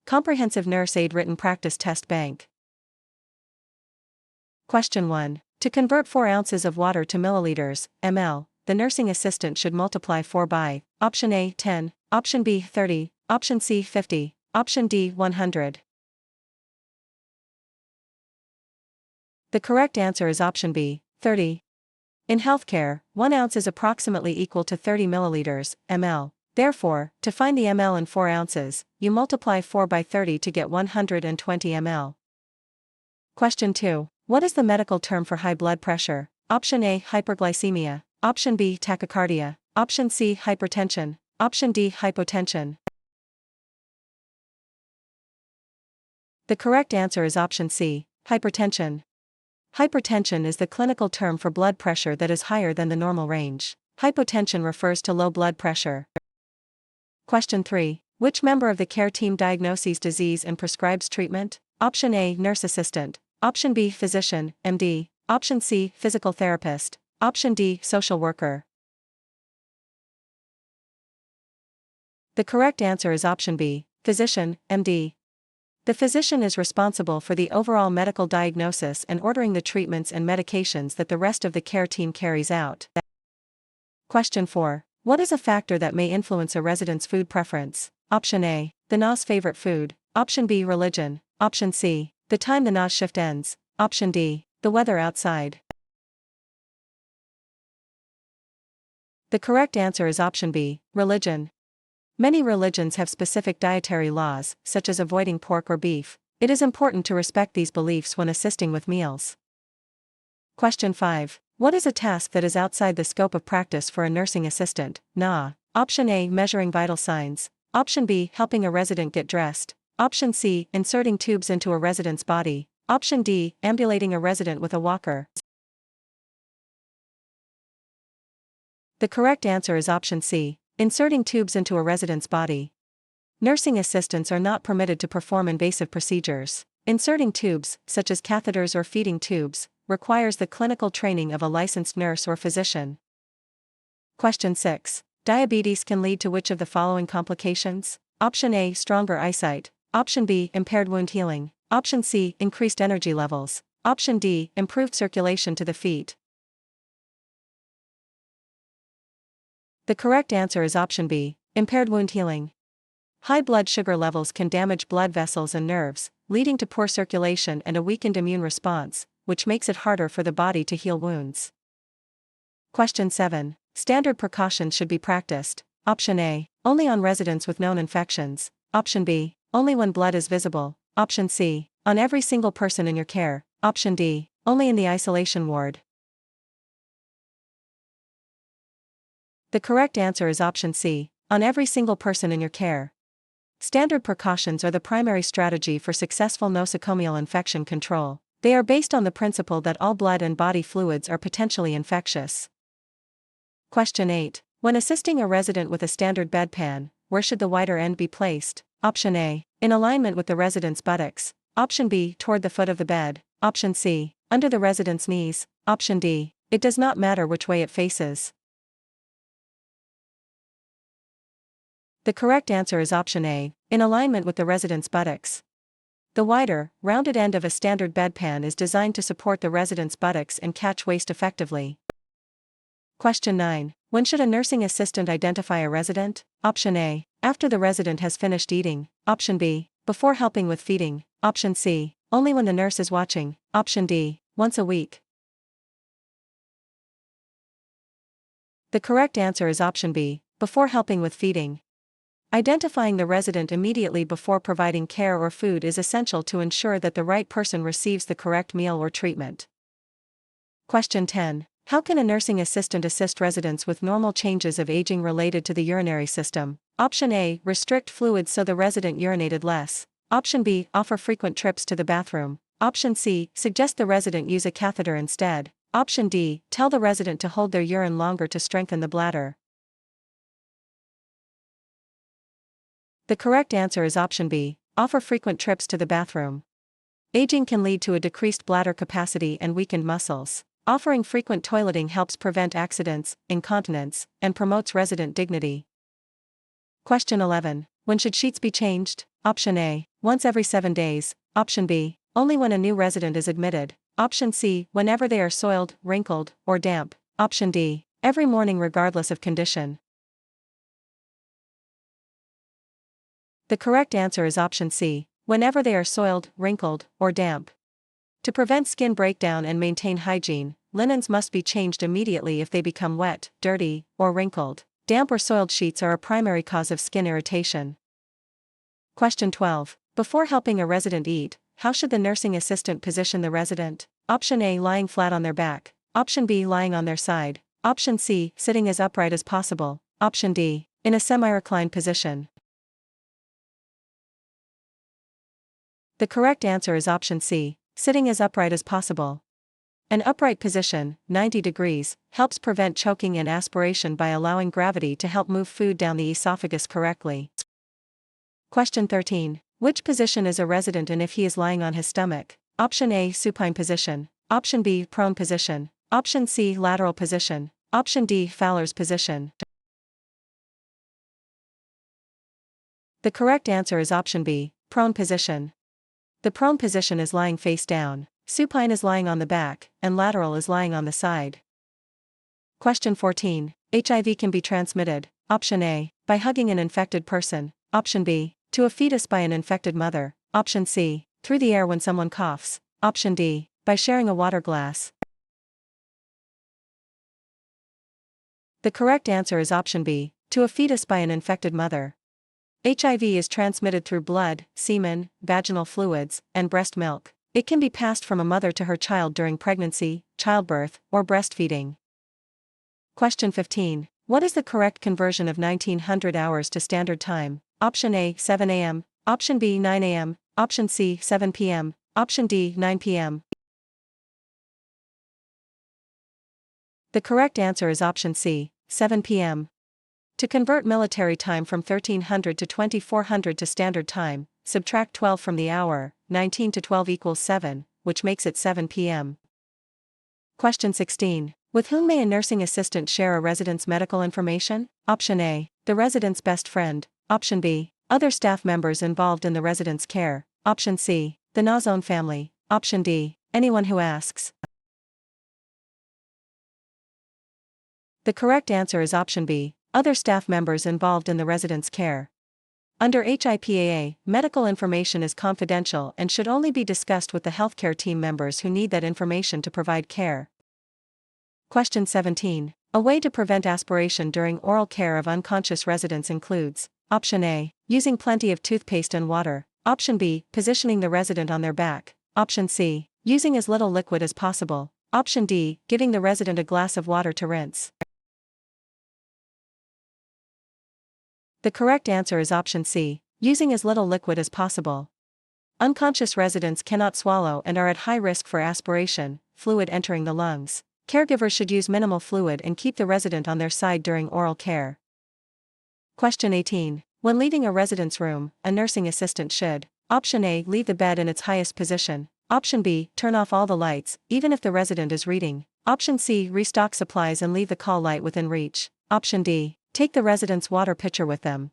Comprehensive Nurse Aide Written Practice Test Bank. Question 1. To convert 4 ounces of water to milliliters, ml, the nursing assistant should multiply 4 by, option A, 10, option B, 30, option C, 50, option D, 100. The correct answer is option B, 30. In healthcare, 1 ounce is approximately equal to 30 milliliters, ml. Therefore, to find the ml in 4 ounces, you multiply 4 by 30 to get 120 ml. Question 2. What is the medical term for high blood pressure? Option A, hyperglycemia, option B, tachycardia, option C, hypertension, option D, hypotension. The correct answer is option C, hypertension. Hypertension is the clinical term for blood pressure that is higher than the normal range. Hypotension refers to low blood pressure. Question 3. Which member of the care team diagnoses disease and prescribes treatment? Option A, nurse assistant, option B, physician, MD, option C, physical therapist, option D, social worker. The correct answer is option B, physician, MD. The physician is responsible for the overall medical diagnosis and ordering the treatments and medications that the rest of the care team carries out. Question 4. What is a factor that may influence a resident's food preference? Option A, the NA's favorite food, option B, religion, option C, the time the NA's shift ends, option D, the weather outside. The correct answer is option B, religion. Many religions have specific dietary laws, such as avoiding pork or beef. It is important to respect these beliefs when assisting with meals. Question 5. What is a task that is outside the scope of practice for a nursing assistant? NA. Option A, measuring vital signs. Option B, helping a resident get dressed. Option C, inserting tubes into a resident's body. Option D, ambulating a resident with a walker. The correct answer is option C, inserting tubes into a resident's body. Nursing assistants are not permitted to perform invasive procedures. Inserting tubes, such as catheters or feeding tubes, requires the clinical training of a licensed nurse or physician. Question 6. Diabetes can lead to which of the following complications? Option A, stronger eyesight. Option B, impaired wound healing. Option C, increased energy levels. Option D, improved circulation to the feet. The correct answer is option B, impaired wound healing. High blood sugar levels can damage blood vessels and nerves, leading to poor circulation and a weakened immune response, which makes it harder for the body to heal wounds. Question 7. Standard precautions should be practiced. Option A, only on residents with known infections. Option B, only when blood is visible. Option C, on every single person in your care. Option D, only in the isolation ward. The correct answer is option C, on every single person in your care. Standard precautions are the primary strategy for successful nosocomial infection control. They are based on the principle that all blood and body fluids are potentially infectious. Question 8. When assisting a resident with a standard bedpan, where should the wider end be placed? Option A, in alignment with the resident's buttocks. Option B, toward the foot of the bed. Option C, under the resident's knees. Option D, it does not matter which way it faces. The correct answer is option A, in alignment with the resident's buttocks. The wider, rounded end of a standard bedpan is designed to support the resident's buttocks and catch waste effectively. Question 9. When should a nursing assistant identify a resident? Option A, after the resident has finished eating. Option B, before helping with feeding. Option C, only when the nurse is watching. Option D, once a week. The correct answer is option B, before helping with feeding. Identifying the resident immediately before providing care or food is essential to ensure that the right person receives the correct meal or treatment. Question 10. How can a nursing assistant assist residents with normal changes of aging related to the urinary system? Option A, restrict fluids so the resident urinated less. Option B, offer frequent trips to the bathroom. Option C, suggest the resident use a catheter instead. Option D, tell the resident to hold their urine longer to strengthen the bladder. The correct answer is option B, offer frequent trips to the bathroom. Aging can lead to a decreased bladder capacity and weakened muscles. Offering frequent toileting helps prevent accidents, incontinence, and promotes resident dignity. Question 11. When should sheets be changed? Option A, once every 7 days. Option B, only when a new resident is admitted. Option C, whenever they are soiled, wrinkled, or damp. Option D, every morning regardless of condition. The correct answer is option C, whenever they are soiled, wrinkled, or damp. To prevent skin breakdown and maintain hygiene, linens must be changed immediately if they become wet, dirty, or wrinkled. Damp or soiled sheets are a primary cause of skin irritation. Question 12. Before helping a resident eat, how should the nursing assistant position the resident? Option A, lying flat on their back. Option B, lying on their side. Option C, sitting as upright as possible. Option D, in a semi-reclined position. The correct answer is option C, sitting as upright as possible. An upright position, 90 degrees, helps prevent choking and aspiration by allowing gravity to help move food down the esophagus correctly. Question 13. Which position is a resident in if he is lying on his stomach? Option A, supine position. Option B, prone position. Option C, lateral position. Option D, Fowler's position. The correct answer is option B, prone position. The prone position is lying face down, supine is lying on the back, and lateral is lying on the side. Question 14. HIV can be transmitted. Option A, by hugging an infected person. Option B, to a fetus by an infected mother. Option C, through the air when someone coughs. Option D, by sharing a water glass. The correct answer is option B, to a fetus by an infected mother. HIV is transmitted through blood, semen, vaginal fluids, and breast milk. It can be passed from a mother to her child during pregnancy, childbirth, or breastfeeding. Question 15. What is the correct conversion of 1900 hours to standard time? Option A, 7 a.m., Option B, 9 a.m., Option C, 7 p.m., Option D, 9 p.m. The correct answer is option C, 7 p.m. To convert military time from 1300 to 2400 to standard time, subtract 12 from the hour. 19 to 12 equals 7, which makes it 7 p.m. Question 16. With whom may a nursing assistant share a resident's medical information? Option A, the resident's best friend. Option B, other staff members involved in the resident's care. Option C, the NA's own family. Option D, anyone who asks. The correct answer is option B, other staff members involved in the resident's care. Under HIPAA, medical information is confidential and should only be discussed with the healthcare team members who need that information to provide care. Question 17. A way to prevent aspiration during oral care of unconscious residents includes: Option A, using plenty of toothpaste and water. Option B, positioning the resident on their back. Option C, using as little liquid as possible. Option D, giving the resident a glass of water to rinse. The correct answer is option C, using as little liquid as possible. Unconscious residents cannot swallow and are at high risk for aspiration, fluid entering the lungs. Caregivers should use minimal fluid and keep the resident on their side during oral care. Question 18. When leaving a resident's room, a nursing assistant should: Option A, leave the bed in its highest position. Option B, turn off all the lights, even if the resident is reading. Option C, restock supplies and leave the call light within reach. Option D, take the resident's water pitcher with them.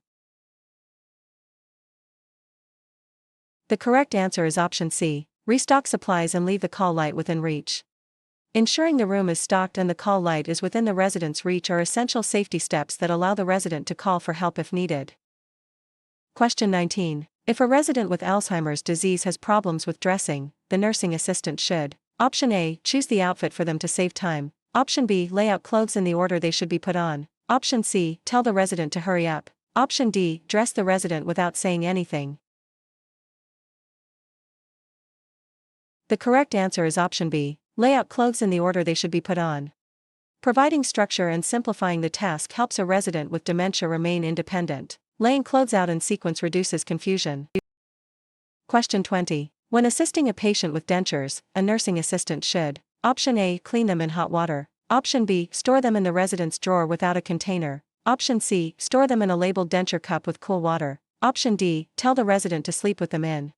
The correct answer is option C, restock supplies and leave the call light within reach. Ensuring the room is stocked and the call light is within the resident's reach are essential safety steps that allow the resident to call for help if needed. Question 19. If a resident with Alzheimer's disease has problems with dressing, the nursing assistant should: Option A, choose the outfit for them to save time. Option B, lay out clothes in the order they should be put on. Option C, tell the resident to hurry up. Option D, dress the resident without saying anything. The correct answer is option B, lay out clothes in the order they should be put on. Providing structure and simplifying the task helps a resident with dementia remain independent. Laying clothes out in sequence reduces confusion. Question 20. When assisting a patient with dentures, a nursing assistant should: Option A, clean them in hot water. Option B, store them in the resident's drawer without a container. Option C, store them in a labeled denture cup with cool water. Option D, tell the resident to sleep with them in.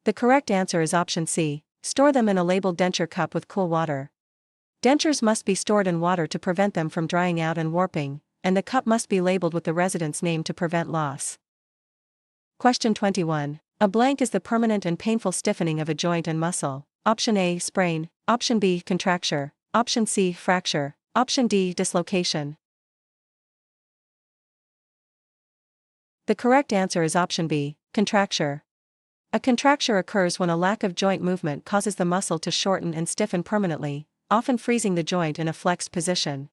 The correct answer is option C, store them in a labeled denture cup with cool water. Dentures must be stored in water to prevent them from drying out and warping, and the cup must be labeled with the resident's name to prevent loss. Question 21. A blank is the permanent and painful stiffening of a joint and muscle. Option A, sprain. Option B, contracture. Option C, fracture. Option D, dislocation. The correct answer is option B, contracture. A contracture occurs when a lack of joint movement causes the muscle to shorten and stiffen permanently, often freezing the joint in a flexed position.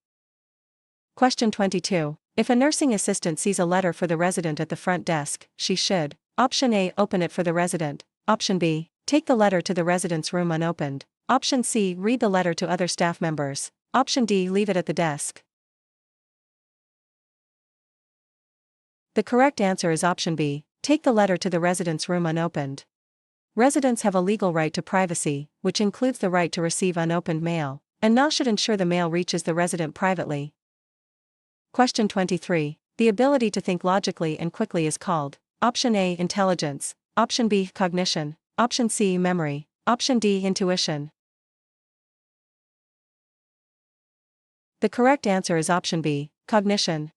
Question 22. If a nursing assistant sees a letter for the resident at the front desk, she should: Option A, open it for the resident. Option B, take the letter to the resident's room unopened. Option C, read the letter to other staff members. Option D, leave it at the desk. The correct answer is option B, take the letter to the resident's room unopened. Residents have a legal right to privacy, which includes the right to receive unopened mail, and NA should ensure the mail reaches the resident privately. Question 23. The ability to think logically and quickly is called: Option A, intelligence. Option B, cognition. Option C, memory. Option D, intuition. The correct answer is option B, cognition.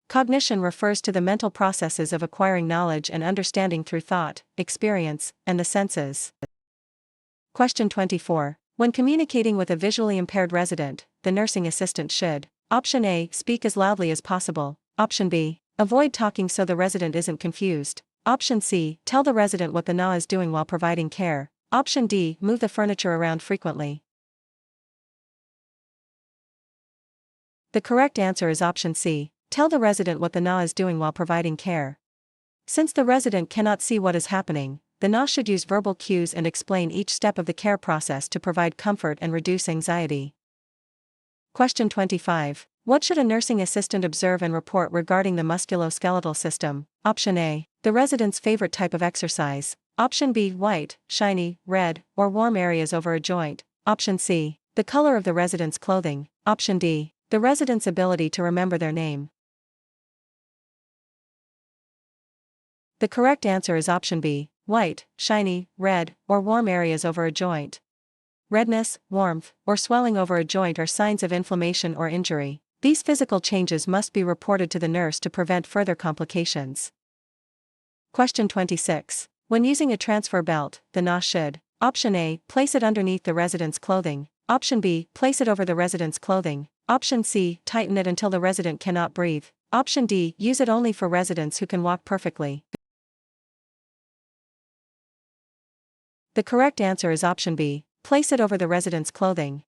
Cognition refers to the mental processes of acquiring knowledge and understanding through thought, experience, and the senses. Question 24. When communicating with a visually impaired resident, the nursing assistant should: Option A, speak as loudly as possible. Option B, avoid talking so the resident isn't confused. Option C, tell the resident what the NA is doing while providing care. Option D, move the furniture around frequently. The correct answer is option C, tell the resident what the NA is doing while providing care. Since the resident cannot see what is happening, the NA should use verbal cues and explain each step of the care process to provide comfort and reduce anxiety. Question 25. What should a nursing assistant observe and report regarding the musculoskeletal system? Option A, the resident's favorite type of exercise. Option B, white, shiny, red, or warm areas over a joint. Option C, the color of the resident's clothing. Option D, the resident's ability to remember their name. The correct answer is option B, white, shiny, red, or warm areas over a joint. Redness, warmth, or swelling over a joint are signs of inflammation or injury. These physical changes must be reported to the nurse to prevent further complications. Question 26. When using a transfer belt, the NA should: Option A, place it underneath the resident's clothing. Option B, place it over the resident's clothing. Option C, tighten it until the resident cannot breathe. Option D, use it only for residents who can walk perfectly. The correct answer is option B, place it over the resident's clothing.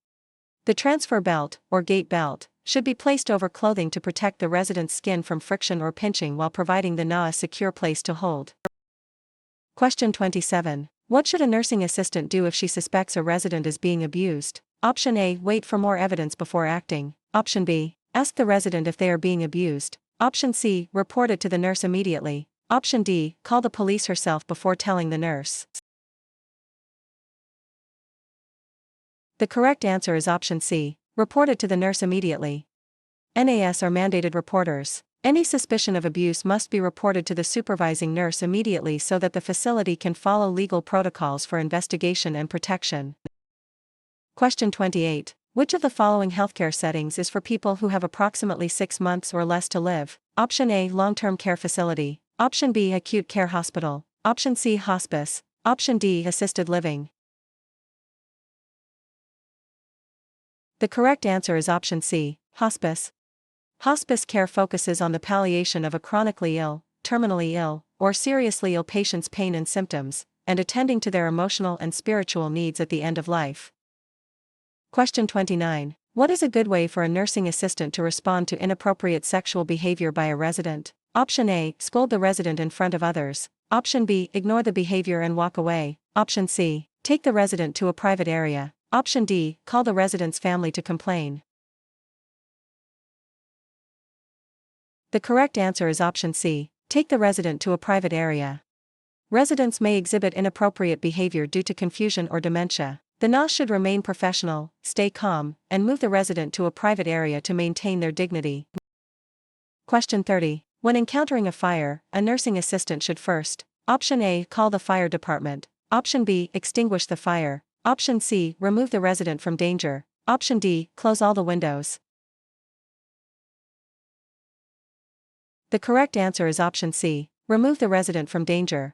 The transfer belt, or gait belt, should be placed over clothing to protect the resident's skin from friction or pinching while providing the NA a secure place to hold. Question 27. What should a nursing assistant do if she suspects a resident is being abused? Option A, wait for more evidence before acting. Option B, ask the resident if they are being abused. Option C, report it to the nurse immediately. Option D, call the police herself before telling the nurse. The correct answer is option C, report it to the nurse immediately. NAS are mandated reporters. Any suspicion of abuse must be reported to the supervising nurse immediately so that the facility can follow legal protocols for investigation and protection. Question 28. Which of the following healthcare settings is for people who have approximately 6 months or less to live? Option A, long-term care facility. Option B, acute care hospital. Option C, hospice. Option D, assisted living. The correct answer is option C, hospice. Hospice care focuses on the palliation of a chronically ill, terminally ill, or seriously ill patient's pain and symptoms, and attending to their emotional and spiritual needs at the end of life. Question 29. What is a good way for a nursing assistant to respond to inappropriate sexual behavior by a resident? Option A, scold the resident in front of others. Option B, ignore the behavior and walk away. Option C, take the resident to a private area. Option D, call the resident's family to complain. The correct answer is option C, take the resident to a private area. Residents may exhibit inappropriate behavior due to confusion or dementia. The NAS should remain professional, stay calm, and move the resident to a private area to maintain their dignity. Question 30. When encountering a fire, a nursing assistant should first: Option A, call the fire department. Option B, extinguish the fire. Option C, remove the resident from danger. Option D, close all the windows. The correct answer is option C, remove the resident from danger.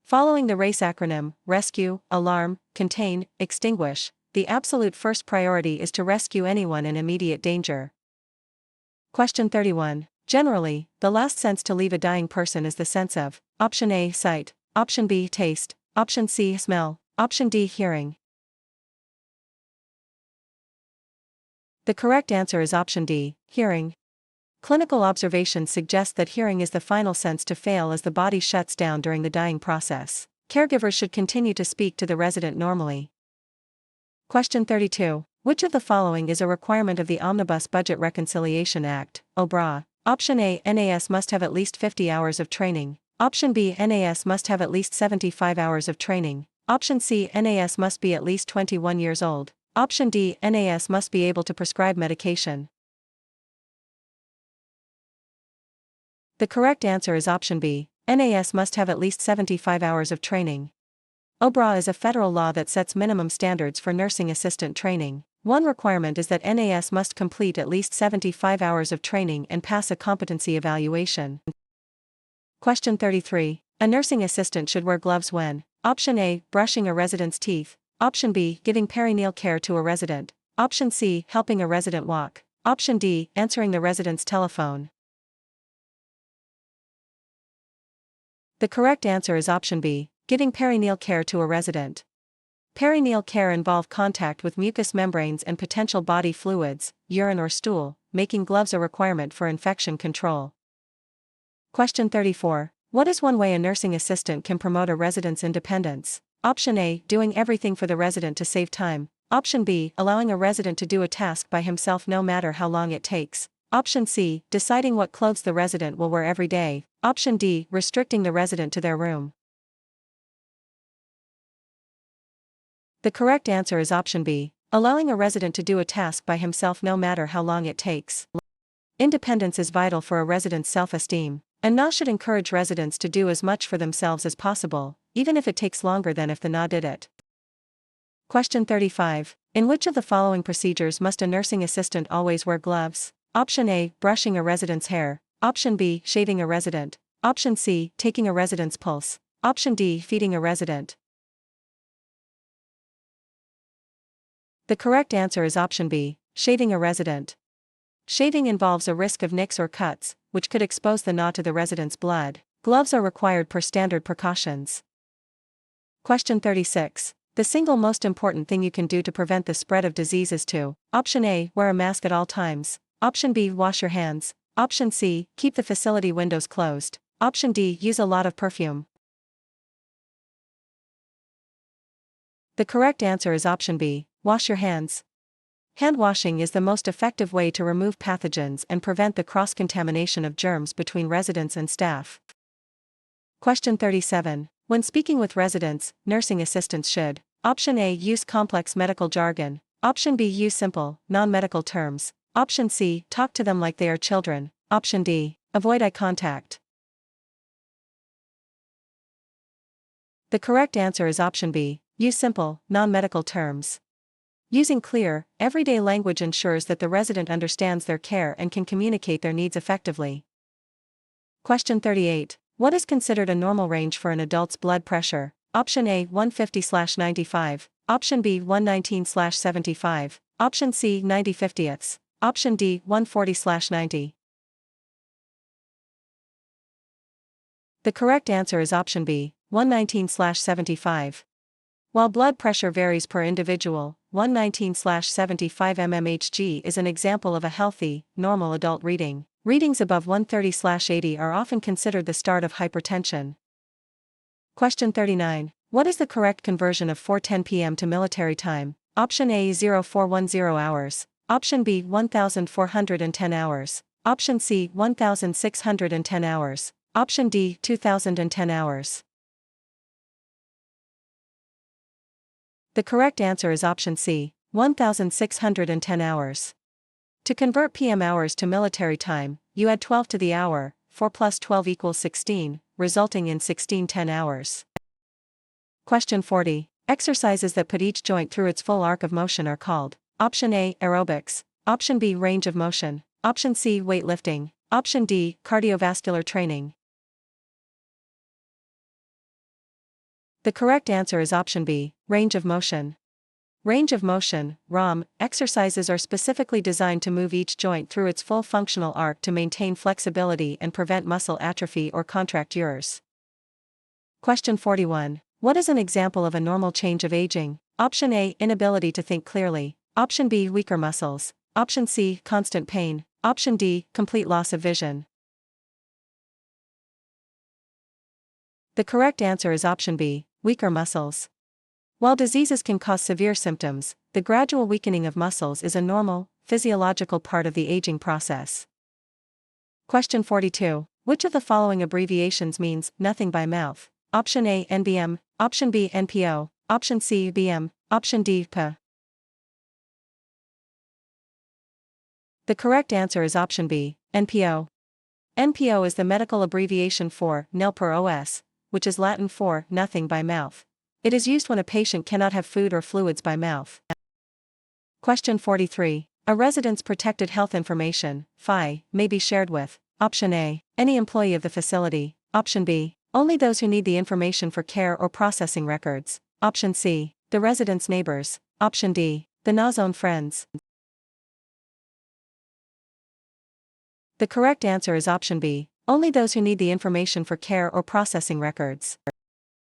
Following the RACE acronym, rescue, alarm, contain, extinguish, the absolute first priority is to rescue anyone in immediate danger. Question 31. Generally, the last sense to leave a dying person is the sense of, option A, sight, option B, taste, option C, smell, option D, hearing. The correct answer is option D, hearing. Clinical observations suggest that hearing is the final sense to fail as the body shuts down during the dying process. Caregivers should continue to speak to the resident normally. Question 32. Which of the following is a requirement of the Omnibus Budget Reconciliation Act, OBRA? Option A, NAS must have at least 50 hours of training. Option B, NAS must have at least 75 hours of training. Option C, NAS must be at least 21 years old. Option D, NAS must be able to prescribe medication. The correct answer is option B, NAS must have at least 75 hours of training. OBRA is a federal law that sets minimum standards for nursing assistant training. One requirement is that NAS must complete at least 75 hours of training and pass a competency evaluation. Question 33. A nursing assistant should wear gloves when: option A, brushing a resident's teeth, option B, giving perineal care to a resident, option C, helping a resident walk, option D, answering the resident's telephone. The correct answer is option B, giving perineal care to a resident. Perineal care involves contact with mucous membranes and potential body fluids, urine or stool, making gloves a requirement for infection control. Question 34. What is one way a nursing assistant can promote a resident's independence? Option A, doing everything for the resident to save time. Option B, allowing a resident to do a task by himself no matter how long it takes. Option C, deciding what clothes the resident will wear every day. Option D, restricting the resident to their room. The correct answer is option B, allowing a resident to do a task by himself no matter how long it takes. Independence is vital for a resident's self-esteem, and NA should encourage residents to do as much for themselves as possible, even if it takes longer than if the NA did it. Question 35. In which of the following procedures must a nursing assistant always wear gloves? Option A, brushing a resident's hair. Option B, shaving a resident. Option C, taking a resident's pulse. Option D, feeding a resident. The correct answer is option B, shaving a resident. Shaving involves a risk of nicks or cuts, which could expose the NA to the resident's blood. Gloves are required per standard precautions. Question 36. The single most important thing you can do to prevent the spread of disease is to: option A, wear a mask at all times. Option B, wash your hands. Option C, keep the facility windows closed. Option D, use a lot of perfume. The correct answer is option B, wash your hands. Hand washing is the most effective way to remove pathogens and prevent the cross-contamination of germs between residents and staff. Question 37. When speaking with residents, nursing assistants should: option A, use complex medical jargon. Option B, use simple, non-medical terms. Option C, talk to them like they are children. Option D, avoid eye contact. The correct answer is option B, use simple, non-medical terms. Using clear, everyday language ensures that the resident understands their care and can communicate their needs effectively. Question 38. What is considered a normal range for an adult's blood pressure? Option A, 150/95. Option B, 119/75. Option C, 90/50ths. Option D, 140/90. The correct answer is option B, 119/75. While blood pressure varies per individual, 119/75 mmHg is an example of a healthy, normal adult reading. Readings above 130/80 are often considered the start of hypertension. Question 39. What is the correct conversion of 4:10 p.m. to military time? Option A, 0410 hours. Option B, 1410 hours. Option C, 1610 hours. Option D, 2010 hours. The correct answer is option C, 1610 hours. To convert PM hours to military time, you add 12 to the hour, 4 plus 12 equals 16, resulting in 1610 hours. Question 40. Exercises that put each joint through its full arc of motion are called: option A, aerobics. Option B, range of motion. Option C, weightlifting. Option D, cardiovascular training. The correct answer is option B, range of motion. Range of motion, ROM, exercises are specifically designed to move each joint through its full functional arc to maintain flexibility and prevent muscle atrophy or contractures. Question 41. What is an example of a normal change of aging? Option A, inability to think clearly. Option B, weaker muscles. Option C, constant pain. Option D, complete loss of vision. The correct answer is option B, weaker muscles. While diseases can cause severe symptoms, the gradual weakening of muscles is a normal, physiological part of the aging process. Question 42. Which of the following abbreviations means nothing by mouth? Option A, NBM, Option B, NPO, Option C, BM, Option D, P. The correct answer is option B, NPO. NPO is the medical abbreviation for nil per os, which is Latin for nothing by mouth. It is used when a patient cannot have food or fluids by mouth. Question 43. A resident's protected health information, FI, may be shared with Option A, any employee of the facility. Option B, only those who need the information for care or processing records. Option C, the resident's neighbors. Option D, the NA's own friends. The correct answer is option B, only those who need the information for care or processing records.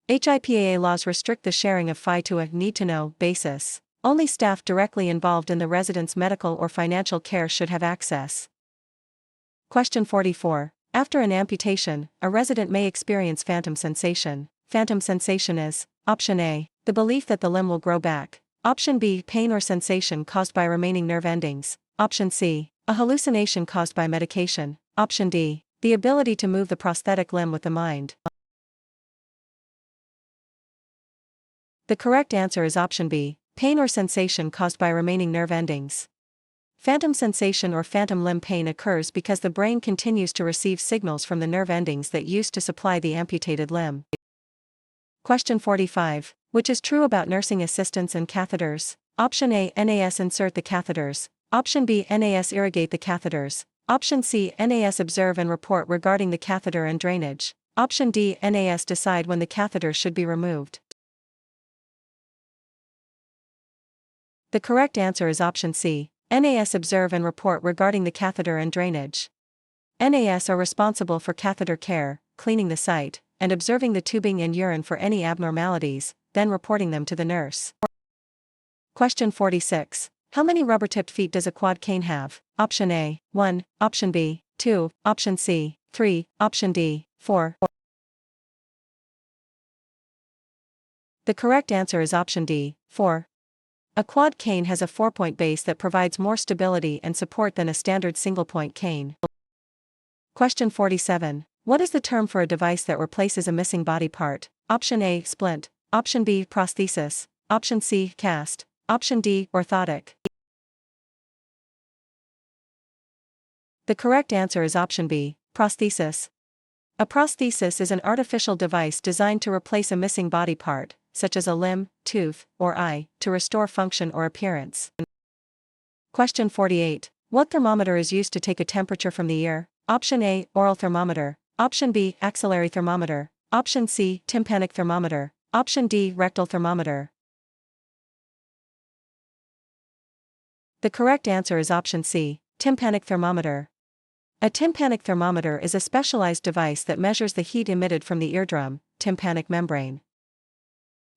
HIPAA laws restrict the sharing of FI to a need-to-know basis. Only staff directly involved in the resident's medical or financial care should have access. Question 44. After an amputation, a resident may experience phantom sensation. Phantom sensation is, Option A, the belief that the limb will grow back. Option B, pain or sensation caused by remaining nerve endings. Option C, a hallucination caused by medication. Option D, the ability to move the prosthetic limb with the mind. The correct answer is option B, pain or sensation caused by remaining nerve endings. Phantom sensation or phantom limb pain occurs because the brain continues to receive signals from the nerve endings that used to supply the amputated limb. Question 45. Which is true about nursing assistants and catheters? Option A, NAS insert the catheters. Option B, NAS irrigate the catheters. Option C, NAS observe and report regarding the catheter and drainage. Option D, NAS decide when the catheter should be removed. The correct answer is option C, NAS observe and report regarding the catheter and drainage. NAS are responsible for catheter care, cleaning the site, and observing the tubing and urine for any abnormalities, then reporting them to the nurse. Question 46. How many rubber-tipped feet does a quad cane have? Option A, 1, Option B, 2, Option C, 3, Option D, 4. The correct answer is option D, 4. A quad cane has a 4-point base that provides more stability and support than a standard single-point cane. Question 47. What is the term for a device that replaces a missing body part? Option A, splint. Option B, prosthesis. Option C, cast. Option D, orthotic. The correct answer is option B, prosthesis. A prosthesis is an artificial device designed to replace a missing body part, such as a limb, tooth, or eye, to restore function or appearance. Question 48. What thermometer is used to take a temperature from the ear? Option A, oral thermometer. Option B, axillary thermometer. Option C, tympanic thermometer. Option D, rectal thermometer. The correct answer is option C, tympanic thermometer. A tympanic thermometer is a specialized device that measures the heat emitted from the eardrum, tympanic membrane.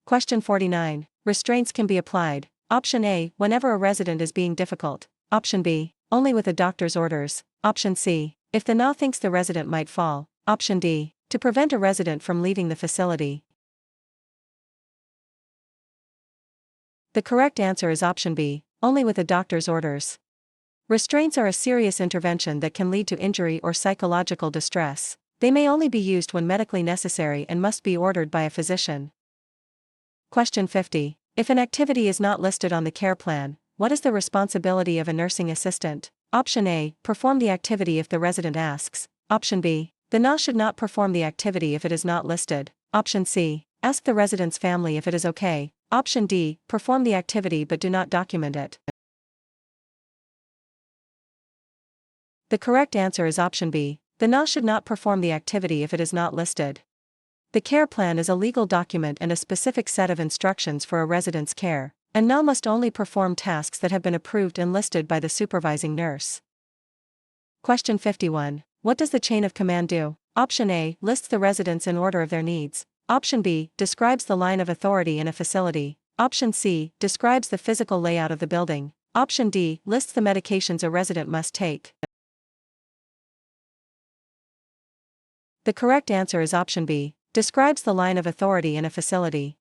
Question 49. Restraints can be applied. Option A, whenever a resident is being difficult. Option B, only with a doctor's orders. Option C, if the NA thinks the resident might fall. Option D, to prevent a resident from leaving the facility. The correct answer is option B, only with a doctor's orders. Restraints are a serious intervention that can lead to injury or psychological distress. They may only be used when medically necessary and must be ordered by a physician. Question 50. If an activity is not listed on the care plan, what is the responsibility of a nursing assistant? Option A, perform the activity if the resident asks. Option B, the NA should not perform the activity if it is not listed. Option C, ask the resident's family if it is okay. Option D, perform the activity but do not document it. The correct answer is option B. The NA should not perform the activity if it is not listed. The care plan is a legal document and a specific set of instructions for a resident's care, and NA must only perform tasks that have been approved and listed by the supervising nurse. Question 51. What does the chain of command do? Option A lists the residents in order of their needs. Option B describes the line of authority in a facility. Option C describes the physical layout of the building. Option D lists the medications a resident must take. The correct answer is option B, describes the line of authority in a facility.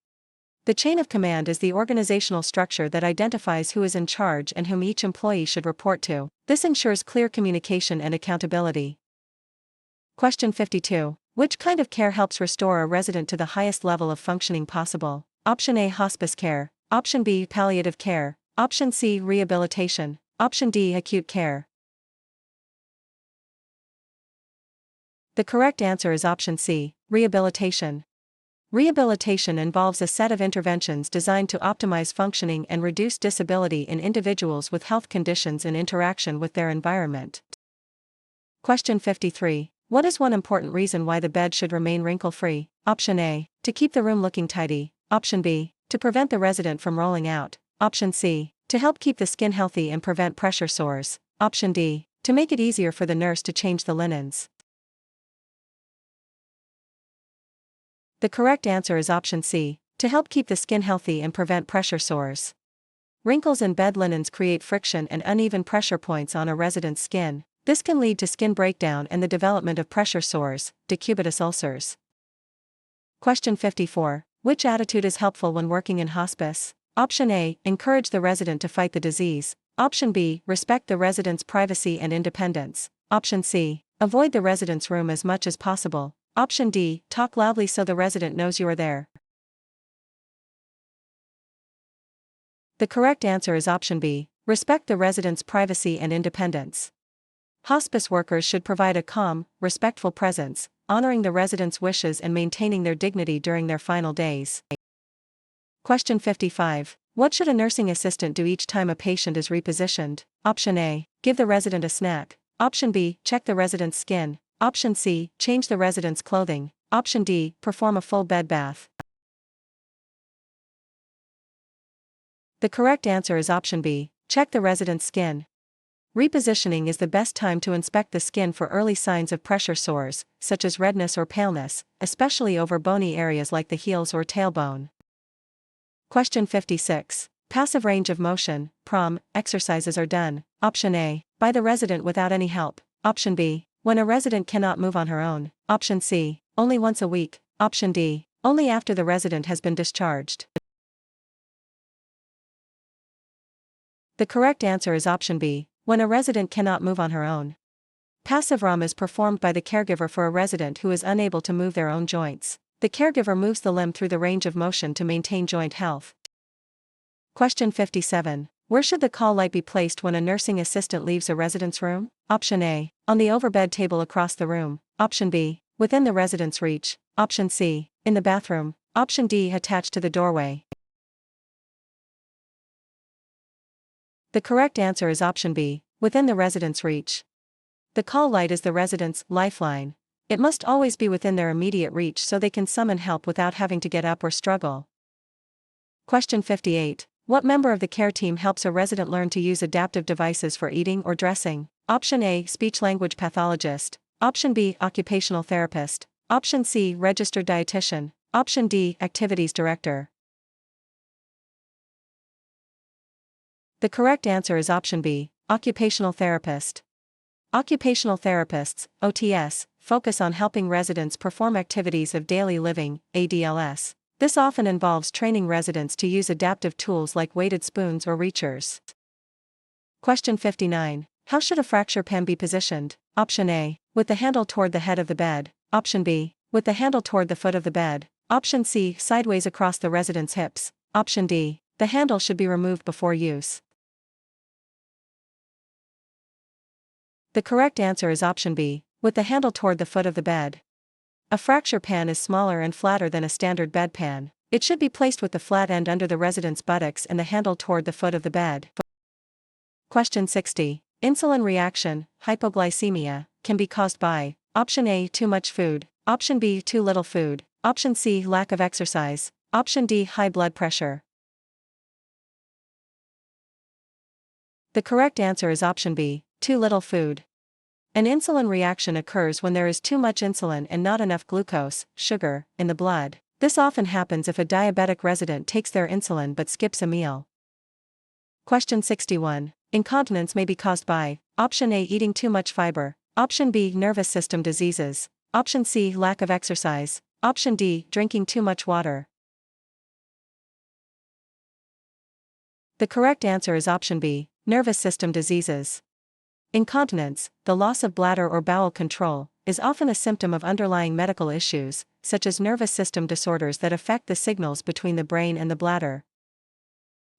The chain of command is the organizational structure that identifies who is in charge and whom each employee should report to. This ensures clear communication and accountability. Question 52. Which kind of care helps restore a resident to the highest level of functioning possible? Option A hospice care. Option B palliative care. Option C rehabilitation. Option D acute care. The correct answer is option C, rehabilitation. Rehabilitation involves a set of interventions designed to optimize functioning and reduce disability in individuals with health conditions in interaction with their environment. Question 53. What is one important reason why the bed should remain wrinkle-free? Option A, to keep the room looking tidy. Option B, to prevent the resident from rolling out. Option C, to help keep the skin healthy and prevent pressure sores. Option D, to make it easier for the nurse to change the linens. The correct answer is option C, to help keep the skin healthy and prevent pressure sores. Wrinkles in bed linens create friction and uneven pressure points on a resident's skin. This can lead to skin breakdown and the development of pressure sores, decubitus ulcers. Question 54. Which attitude is helpful when working in hospice? Option A, encourage the resident to fight the disease. Option B, respect the resident's privacy and independence. Option C, avoid the resident's room as much as possible. Option D, talk loudly so the resident knows you are there. The correct answer is option B, respect the resident's privacy and independence. Hospice workers should provide a calm, respectful presence, honoring the resident's wishes and maintaining their dignity during their final days. Question 55. What should a nursing assistant do each time a patient is repositioned? Option A, give the resident a snack. Option B, check the resident's skin. Option C, change the resident's clothing. Option D, perform a full bed bath. The correct answer is option B, check the resident's skin. Repositioning is the best time to inspect the skin for early signs of pressure sores, such as redness or paleness, especially over bony areas like the heels or tailbone. Question 56. Passive range of motion, PROM, exercises are done. Option A, by the resident without any help. Option B, when a resident cannot move on her own. Option C, only once a week. Option D, only after the resident has been discharged. The correct answer is option B, when a resident cannot move on her own. Passive ROM is performed by the caregiver for a resident who is unable to move their own joints. The caregiver moves the limb through the range of motion to maintain joint health. Question 57. Where should the call light be placed when a nursing assistant leaves a resident's room? Option A, on the overbed table across the room. Option B, within the resident's reach. Option C, in the bathroom. Option D, attached to the doorway. The correct answer is option B, within the resident's reach. The call light is the resident's lifeline. It must always be within their immediate reach so they can summon help without having to get up or struggle. Question 58. What member of the care team helps a resident learn to use adaptive devices for eating or dressing? Option A, speech-language pathologist. Option B, occupational therapist. Option C, registered dietitian. Option D, activities director. The correct answer is option B, occupational therapist. Occupational therapists, OTS, focus on helping residents perform activities of daily living, ADLS. This often involves training residents to use adaptive tools like weighted spoons or reachers. Question 59. How should a fracture pen be positioned? Option A, with the handle toward the head of the bed. Option B, with the handle toward the foot of the bed. Option C, sideways across the resident's hips. Option D, the handle should be removed before use. The correct answer is option B, with the handle toward the foot of the bed. A fracture pan is smaller and flatter than a standard bedpan. It should be placed with the flat end under the resident's buttocks and the handle toward the foot of the bed. Question 60. Insulin reaction, hypoglycemia, can be caused by option A, too much food, option B, too little food, option C, lack of exercise, option D, high blood pressure. The correct answer is option B, too little food. An insulin reaction occurs when there is too much insulin and not enough glucose, sugar, in the blood. This often happens if a diabetic resident takes their insulin but skips a meal. Question 61. Incontinence may be caused by option A, eating too much fiber, option B, nervous system diseases, option C, lack of exercise, option D, drinking too much water. The correct answer is option B, nervous system diseases. Incontinence, the loss of bladder or bowel control, is often a symptom of underlying medical issues, such as nervous system disorders that affect the signals between the brain and the bladder.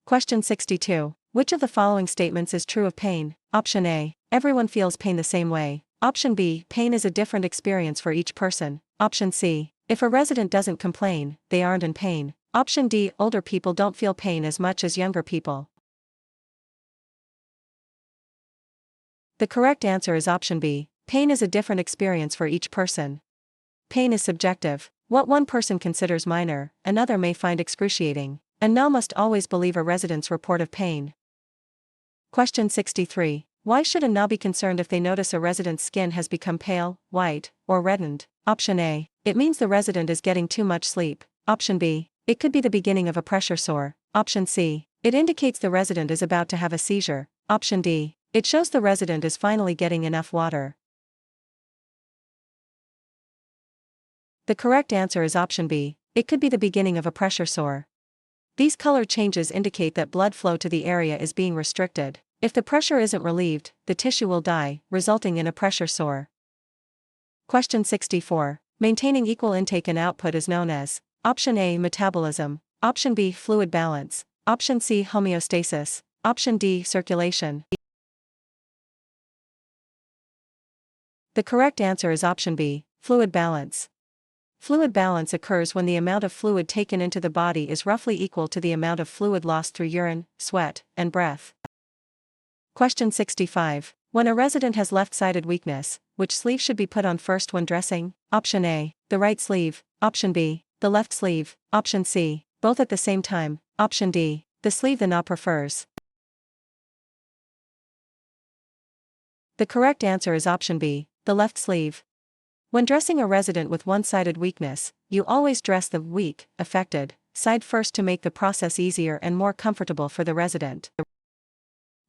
Question 62. Which of the following statements is true of pain? Option A. Everyone feels pain the same way. Option B. Pain is a different experience for each person. Option C. If a resident doesn't complain, they aren't in pain. Option D. Older people don't feel pain as much as younger people. The correct answer is option B. Pain is a different experience for each person. Pain is subjective. What one person considers minor, another may find excruciating, and now must always believe a resident's report of pain. Question 63. Why should a NA be concerned if they notice a resident's skin has become pale, white, or reddened? Option A. It means the resident is getting too much sleep. Option B. It could be the beginning of a pressure sore. Option C. It indicates the resident is about to have a seizure. Option D. It shows the resident is finally getting enough water. The correct answer is option B. It could be the beginning of a pressure sore. These color changes indicate that blood flow to the area is being restricted. If the pressure isn't relieved, the tissue will die, resulting in a pressure sore. Question 64. Maintaining equal intake and output is known as option A, metabolism, option B, fluid balance, option C, homeostasis, option D, circulation. The correct answer is option B, fluid balance. Fluid balance occurs when the amount of fluid taken into the body is roughly equal to the amount of fluid lost through urine, sweat, and breath. Question 65. When a resident has left-sided weakness, which sleeve should be put on first when dressing? Option A, the right sleeve, option B, the left sleeve, option C, both at the same time, option D, the sleeve the NA prefers. The correct answer is option B, the left sleeve. When dressing a resident with one-sided weakness, you always dress the weak, affected side first to make the process easier and more comfortable for the resident.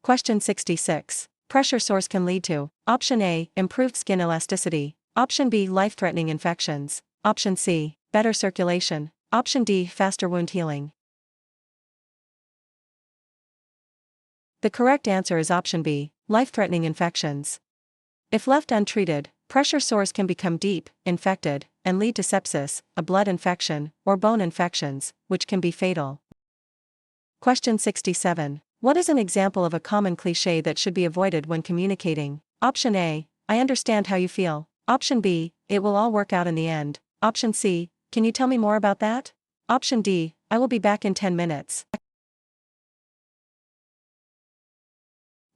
Question 66. Pressure sores can lead to option A, improved skin elasticity, option B, life-threatening infections, option C, better circulation, option D, faster wound healing. The correct answer is option B, life-threatening infections. If left untreated, pressure sores can become deep, infected, and lead to sepsis, a blood infection, or bone infections, which can be fatal. Question 67. What is an example of a common cliché that should be avoided when communicating? Option A, I understand how you feel. Option B, it will all work out in the end. Option C, can you tell me more about that? Option D, I will be back in 10 minutes.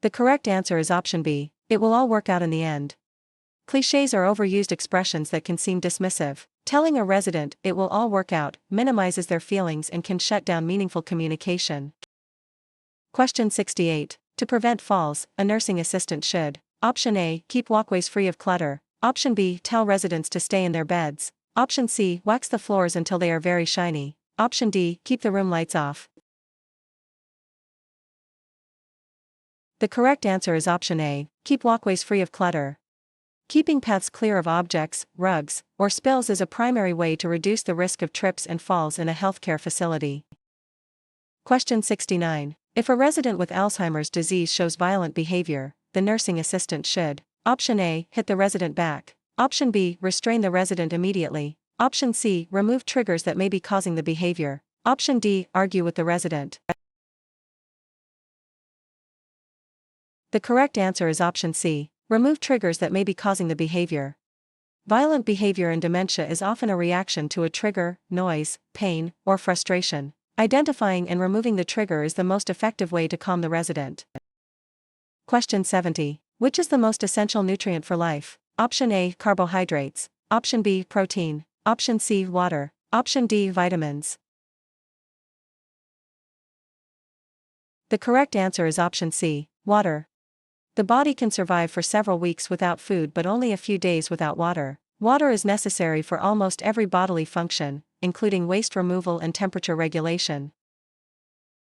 The correct answer is option B, it will all work out in the end. Clichés are overused expressions that can seem dismissive. Telling a resident, it will all work out, minimizes their feelings and can shut down meaningful communication. Question 68. To prevent falls, a nursing assistant should: option A, keep walkways free of clutter, option B, tell residents to stay in their beds, option C, wax the floors until they are very shiny, option D, keep the room lights off. The correct answer is option A, keep walkways free of clutter. Keeping paths clear of objects, rugs, or spills is a primary way to reduce the risk of trips and falls in a healthcare facility. Question 69. If a resident with Alzheimer's disease shows violent behavior, the nursing assistant should: option A, hit the resident back, option B, restrain the resident immediately, option C, remove triggers that may be causing the behavior, option D, argue with the resident. The correct answer is option C, remove triggers that may be causing the behavior. Violent behavior in dementia is often a reaction to a trigger, noise, pain, or frustration. Identifying and removing the trigger is the most effective way to calm the resident. Question 70. Which is the most essential nutrient for life? Option A, carbohydrates. Option B, protein. Option C, water. Option D, vitamins. The correct answer is option C, water. The body can survive for several weeks without food but only a few days without water. Water is necessary for almost every bodily function, including waste removal and temperature regulation.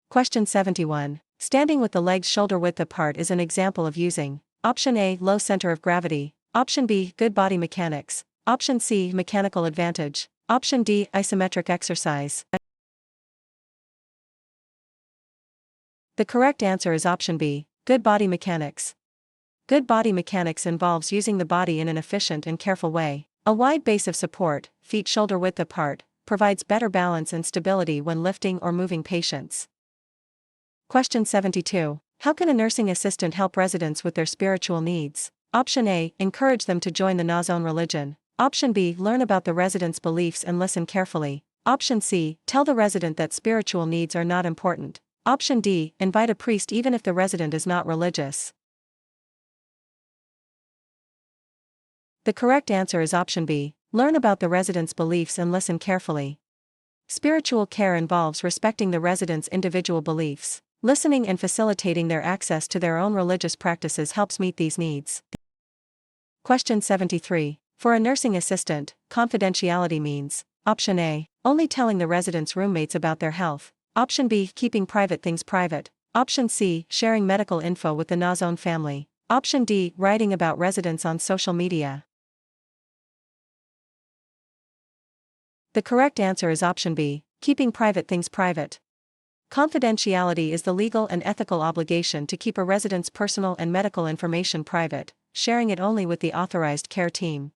Question 71. Standing with the legs shoulder-width apart is an example of using option A, low center of gravity, option B, good body mechanics, option C, mechanical advantage, option D, isometric exercise. The correct answer is option B, good body mechanics. Good body mechanics involves using the body in an efficient and careful way. A wide base of support, feet shoulder-width apart, provides better balance and stability when lifting or moving patients. Question 72. How can a nursing assistant help residents with their spiritual needs? Option A, encourage them to join the Nurse Aide religion. Option B, learn about the resident's beliefs and listen carefully. Option C, tell the resident that spiritual needs are not important. Option D, invite a priest even if the resident is not religious. The correct answer is option B, learn about the resident's beliefs and listen carefully. Spiritual care involves respecting the resident's individual beliefs. Listening and facilitating their access to their own religious practices helps meet these needs. Question 73. For a nursing assistant, confidentiality means option A, only telling the resident's roommates about their health. Option B, keeping private things private. Option C, sharing medical info with the Nurse Aide family. Option D, writing about residents on social media. The correct answer is option B, keeping private things private. Confidentiality is the legal and ethical obligation to keep a resident's personal and medical information private, sharing it only with the authorized care team.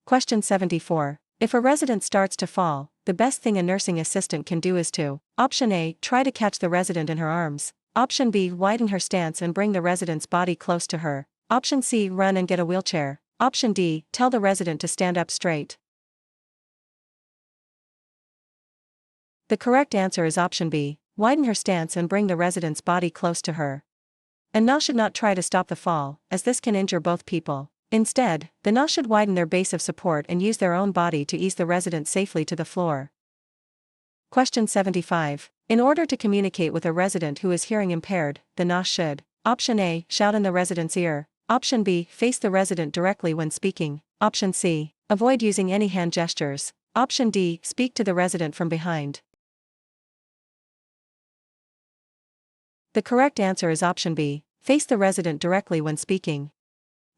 Question 74. If a resident starts to fall, the best thing a nursing assistant can do is to option A, try to catch the resident in her arms. Option B, widen her stance and bring the resident's body close to her. Option C, run and get a wheelchair. Option D, tell the resident to stand up straight. The correct answer is option B, widen her stance and bring the resident's body close to her. A nurse should not try to stop the fall, as this can injure both people. Instead, the nurse should widen their base of support and use their own body to ease the resident safely to the floor. Question 75. In order to communicate with a resident who is hearing impaired, the nurse should option A, shout in the resident's ear. Option B, face the resident directly when speaking. Option C, avoid using any hand gestures. Option D, speak to the resident from behind. The correct answer is option B, face the resident directly when speaking.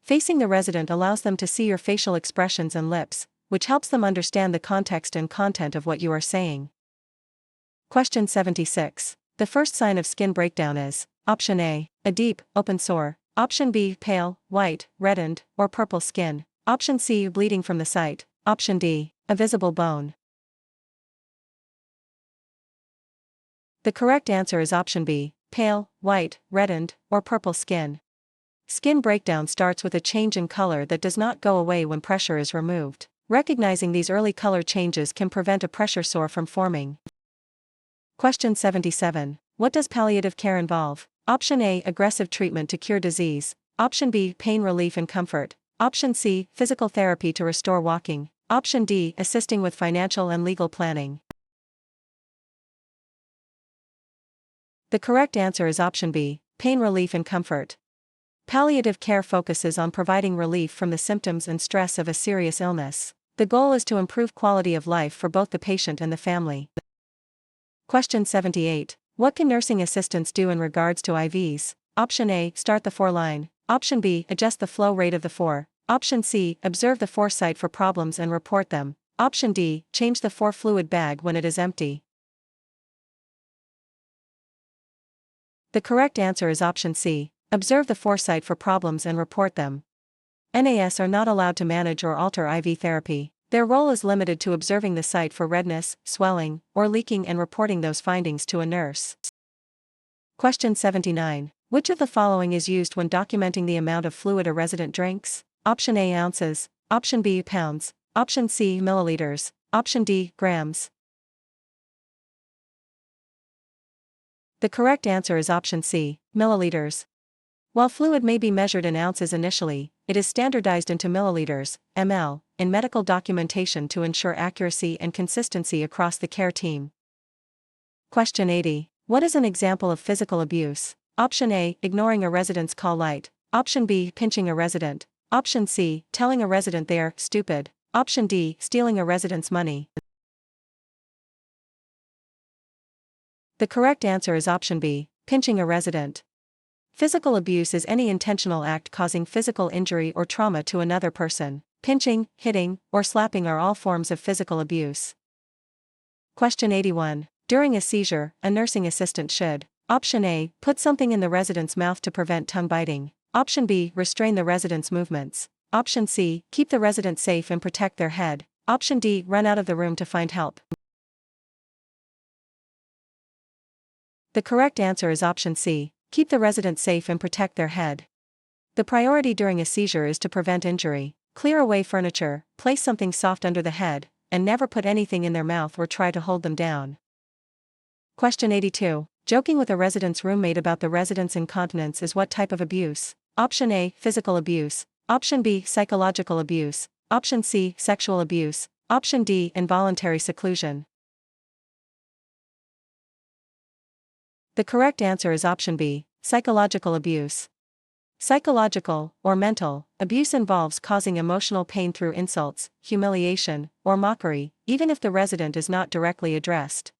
Facing the resident allows them to see your facial expressions and lips, which helps them understand the context and content of what you are saying. Question 76. The first sign of skin breakdown is option A, a deep, open sore. Option B, pale, white, reddened, or purple skin. Option C, bleeding from the site. Option D, a visible bone. The correct answer is option B, pale, white, reddened, or purple skin. Skin breakdown starts with a change in color that does not go away when pressure is removed. Recognizing these early color changes can prevent a pressure sore from forming. Question 77. What does palliative care involve? Option A, aggressive treatment to cure disease. Option B, pain relief and comfort. Option C, physical therapy to restore walking. Option D, assisting with financial and legal planning. The correct answer is option B, pain relief and comfort. Palliative care focuses on providing relief from the symptoms and stress of a serious illness. The goal is to improve quality of life for both the patient and the family. Question 78. What can nursing assistants do in regards to IVs? Option A, start the four line. Option B, adjust the flow rate of the four. Option C, observe the foresight for problems and report them. Option D, change the four fluid bag when it is empty. The correct answer is option C, observe the foresight for problems and report them. NAS are not allowed to manage or alter IV therapy. Their role is limited to observing the site for redness, swelling, or leaking and reporting those findings to a nurse. Question 79. Which of the following is used when documenting the amount of fluid a resident drinks? Option A, ounces. Option B, pounds. Option C, milliliters. Option D, grams. The correct answer is option C, milliliters. While fluid may be measured in ounces initially, it is standardized into milliliters, ml, in medical documentation to ensure accuracy and consistency across the care team. Question 80. What is an example of physical abuse? Option A, ignoring a resident's call light. Option B, pinching a resident. Option C, telling a resident they are stupid. Option D, stealing a resident's money. The correct answer is option B, pinching a resident. Physical abuse is any intentional act causing physical injury or trauma to another person. Pinching, hitting, or slapping are all forms of physical abuse. Question 81. During a seizure, a nursing assistant should: Option A, put something in the resident's mouth to prevent tongue biting. Option B, restrain the resident's movements. Option C, keep the resident safe and protect their head. Option D, run out of the room to find help. The correct answer is option C, keep the resident safe and protect their head. The priority during a seizure is to prevent injury. Clear away furniture, place something soft under the head, and never put anything in their mouth or try to hold them down. Question 82. Joking with a resident's roommate about the resident's incontinence is what type of abuse? Option A, physical abuse. Option B, psychological abuse. Option C, sexual abuse. Option D, involuntary seclusion. The correct answer is option B, psychological abuse. Psychological, or mental, abuse involves causing emotional pain through insults, humiliation, or mockery, even if the resident is not directly addressed.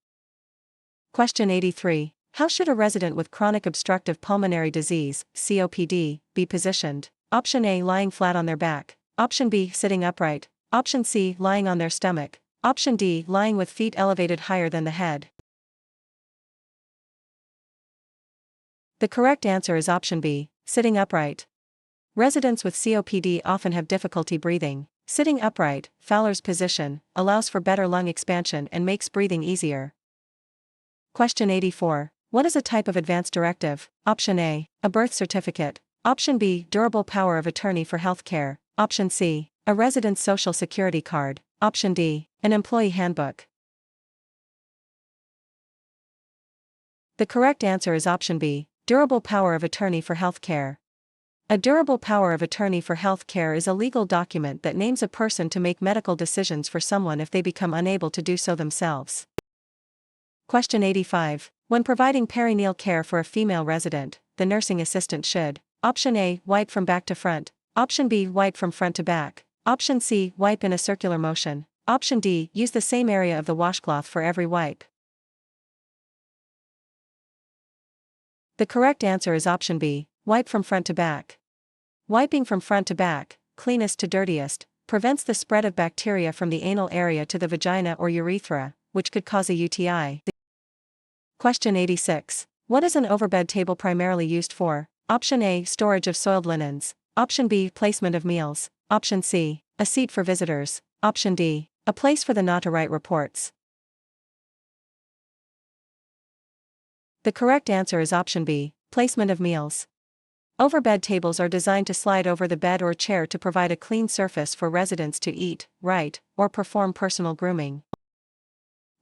Question 83. How should a resident with chronic obstructive pulmonary disease, COPD, be positioned? Option A, lying flat on their back. Option B, sitting upright. Option C, lying on their stomach. Option D, lying with feet elevated higher than the head. The correct answer is option B, sitting upright. Residents with COPD often have difficulty breathing. Sitting upright, Fowler's position, allows for better lung expansion and makes breathing easier. Question 84. What is a type of advance directive? Option A, a birth certificate. Option B, durable power of attorney for healthcare. Option C, a resident's social security card. Option D, an employee handbook. The correct answer is option B, durable power of attorney for healthcare. A durable power of attorney for healthcare is a legal document that names a person to make medical decisions for someone if they become unable to do so themselves. Question 85. When providing perineal care for a female resident, the nursing assistant should: Option A, wipe from back to front. Option B, wipe from front to back. Option C, wipe in a circular motion. Option D, use the same area of the washcloth for every wipe. The correct answer is option B, wipe from front to back. Wiping from front to back, cleanest to dirtiest, prevents the spread of bacteria from the anal area to the vagina or urethra, which could cause a UTI. Question 86. What is an overbed table primarily used for? Option A, storage of soiled linens. Option B, placement of meals. Option C, a seat for visitors. Option D, a place for the not to write reports. The correct answer is option B, placement of meals. Overbed tables are designed to slide over the bed or chair to provide a clean surface for residents to eat, write, or perform personal grooming.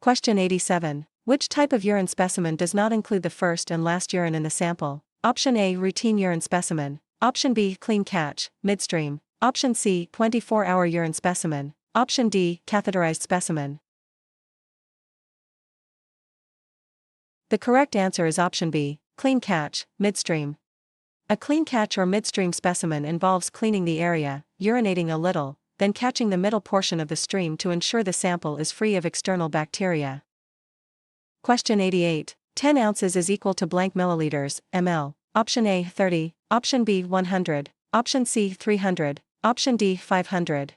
Question 87. Which type of urine specimen does not include the first and last urine in the sample? Option A, routine urine specimen. Option B, clean catch, midstream. Option C, 24-hour urine specimen. Option D, catheterized specimen. The correct answer is option B, clean catch, midstream. A clean catch or midstream specimen involves cleaning the area, urinating a little, then catching the middle portion of the stream to ensure the sample is free of external bacteria. Question 88. 10 ounces is equal to blank milliliters, ml. Option A, 30. Option B, 100. Option C, 300. Option D, 500.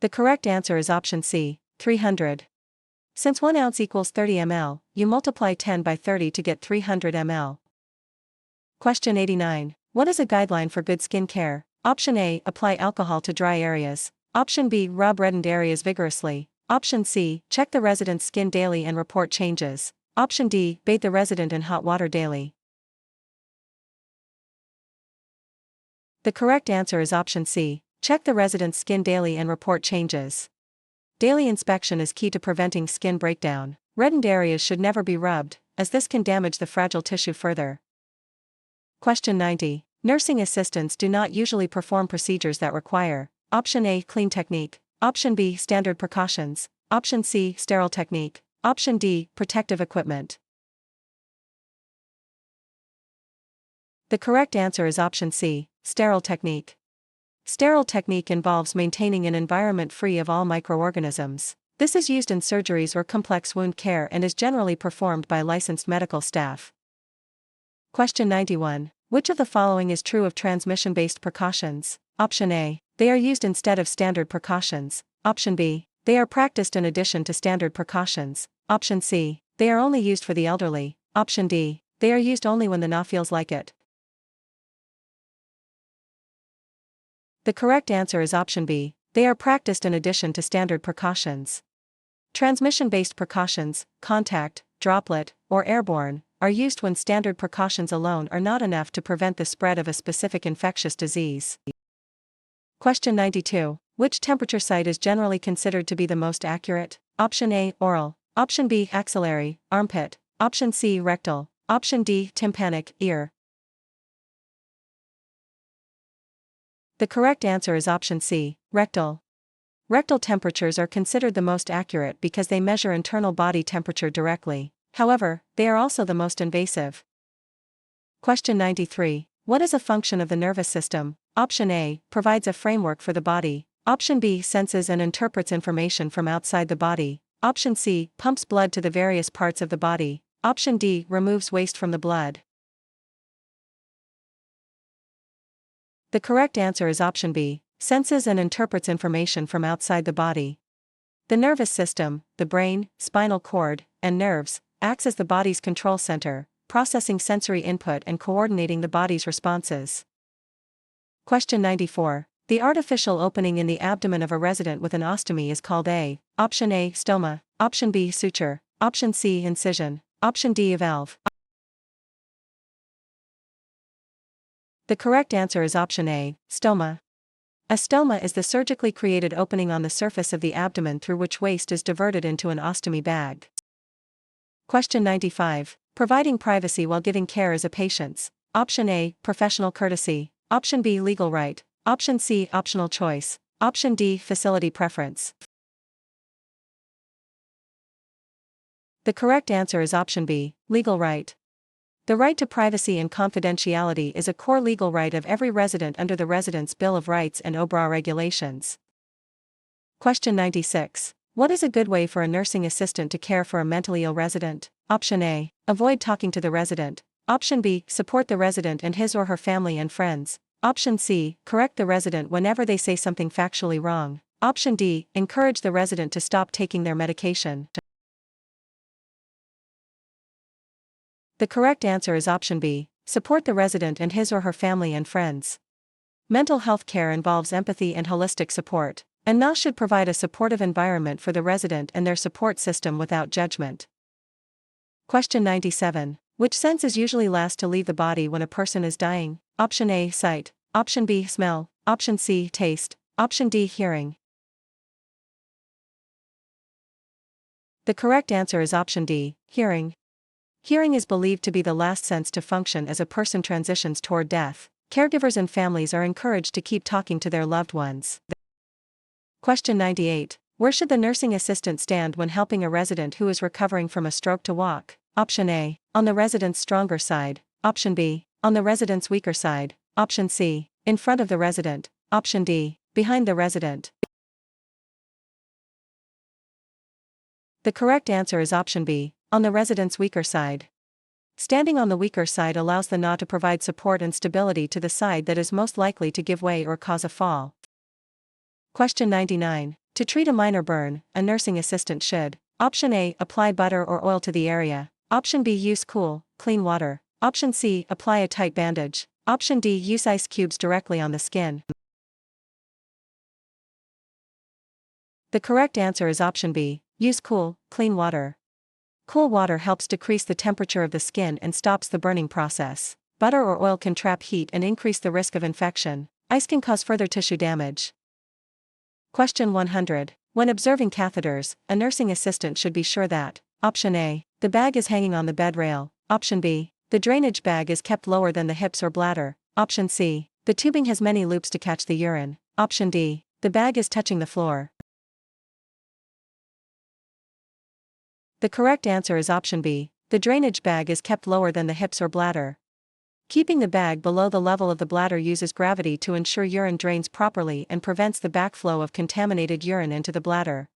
The correct answer is option C, 300. Since 1 ounce equals 30 ml, you multiply 10 by 30 to get 300 ml. Question 89. What is a guideline for good skin care? Option A, apply alcohol to dry areas. Option B, rub reddened areas vigorously. Option C, check the resident's skin daily and report changes. Option D, bathe the resident in hot water daily. The correct answer is option C, check the resident's skin daily and report changes. Daily inspection is key to preventing skin breakdown. Reddened areas should never be rubbed, as this can damage the fragile tissue further. Question 90. Nursing assistants do not usually perform procedures that require Option A. Clean technique. Option B. Standard precautions. Option C. Sterile technique. Option D. Protective equipment. The correct answer is option C. Sterile technique. Sterile technique involves maintaining an environment free of all microorganisms. This is used in surgeries or complex wound care and is generally performed by licensed medical staff. Question 91. Which of the following is true of transmission-based precautions? Option A. They are used instead of standard precautions. Option B. They are practiced in addition to standard precautions. Option C. They are only used for the elderly. Option D. They are used only when the NA feels like it. The correct answer is option B. They are practiced in addition to standard precautions. Transmission-based precautions, contact, droplet, or airborne, are used when standard precautions alone are not enough to prevent the spread of a specific infectious disease. Question 92. Which temperature site is generally considered to be the most accurate? Option A. Oral. Option B. Axillary, armpit. Option C. Rectal. Option D. Tympanic, ear. The correct answer is option C. Rectal. Rectal temperatures are considered the most accurate because they measure internal body temperature directly. However, they are also the most invasive. Question 93. What is a function of the nervous system? Option A. Provides a framework for the body. Option B. Senses and interprets information from outside the body. Option C. Pumps blood to the various parts of the body. Option D. Removes waste from the blood. The correct answer is option B. Senses and interprets information from outside the body. The nervous system, the brain, spinal cord, and nerves, acts as the body's control center, processing sensory input and coordinating the body's responses. Question 94. The artificial opening in the abdomen of a resident with an ostomy is called a. Option A. Stoma. Option B. Suture. Option C. Incision. Option D. Valve. The correct answer is option A. Stoma. A stoma is the surgically created opening on the surface of the abdomen through which waste is diverted into an ostomy bag. Question 95. Providing privacy while giving care is a patient's. Option A. Professional courtesy. Option B. Legal right. Option C. Optional choice. Option D. Facility preference. The correct answer is option B. Legal right. The right to privacy and confidentiality is a core legal right of every resident under the Residents' Bill of Rights and OBRA regulations. Question 96. What is a good way for a nursing assistant to care for a mentally ill resident? Option A. Avoid talking to the resident. Option B. Support the resident and his or her family and friends. Option C. Correct the resident whenever they say something factually wrong. Option D. Encourage the resident to stop taking their medication. The correct answer is option B. Support the resident and his or her family and friends. Mental health care involves empathy and holistic support, and NA should provide a supportive environment for the resident and their support system without judgment. Question 97. Which sense is usually last to leave the body when a person is dying? Option A. Sight. Option B. Smell. Option C. Taste. Option D. Hearing. The correct answer is option D. Hearing. Hearing is believed to be the last sense to function as a person transitions toward death. Caregivers and families are encouraged to keep talking to their loved ones. Question 98. Where should the nursing assistant stand when helping a resident who is recovering from a stroke to walk? Option A. On the resident's stronger side. Option B. On the resident's weaker side. Option C. In front of the resident. Option D. Behind the resident. The correct answer is option B. On the resident's weaker side. Standing on the weaker side allows the NA to provide support and stability to the side that is most likely to give way or cause a fall. Question 99. To treat a minor burn, a nursing assistant should: Option A. Apply butter or oil to the area. Option B. Use cool, clean water. Option C. Apply a tight bandage. Option D. Use ice cubes directly on the skin. The correct answer is option B. Use cool, clean water. Cool water helps decrease the temperature of the skin and stops the burning process. Butter or oil can trap heat and increase the risk of infection. Ice can cause further tissue damage. Question 100. When observing catheters, a nursing assistant should be sure that: Option A. The bag is hanging on the bed rail. Option B. The drainage bag is kept lower than the hips or bladder. Option C. The tubing has many loops to catch the urine. Option D. The bag is touching the floor. The correct answer is option B. The drainage bag is kept lower than the hips or bladder. Keeping the bag below the level of the bladder uses gravity to ensure urine drains properly and prevents the backflow of contaminated urine into the bladder.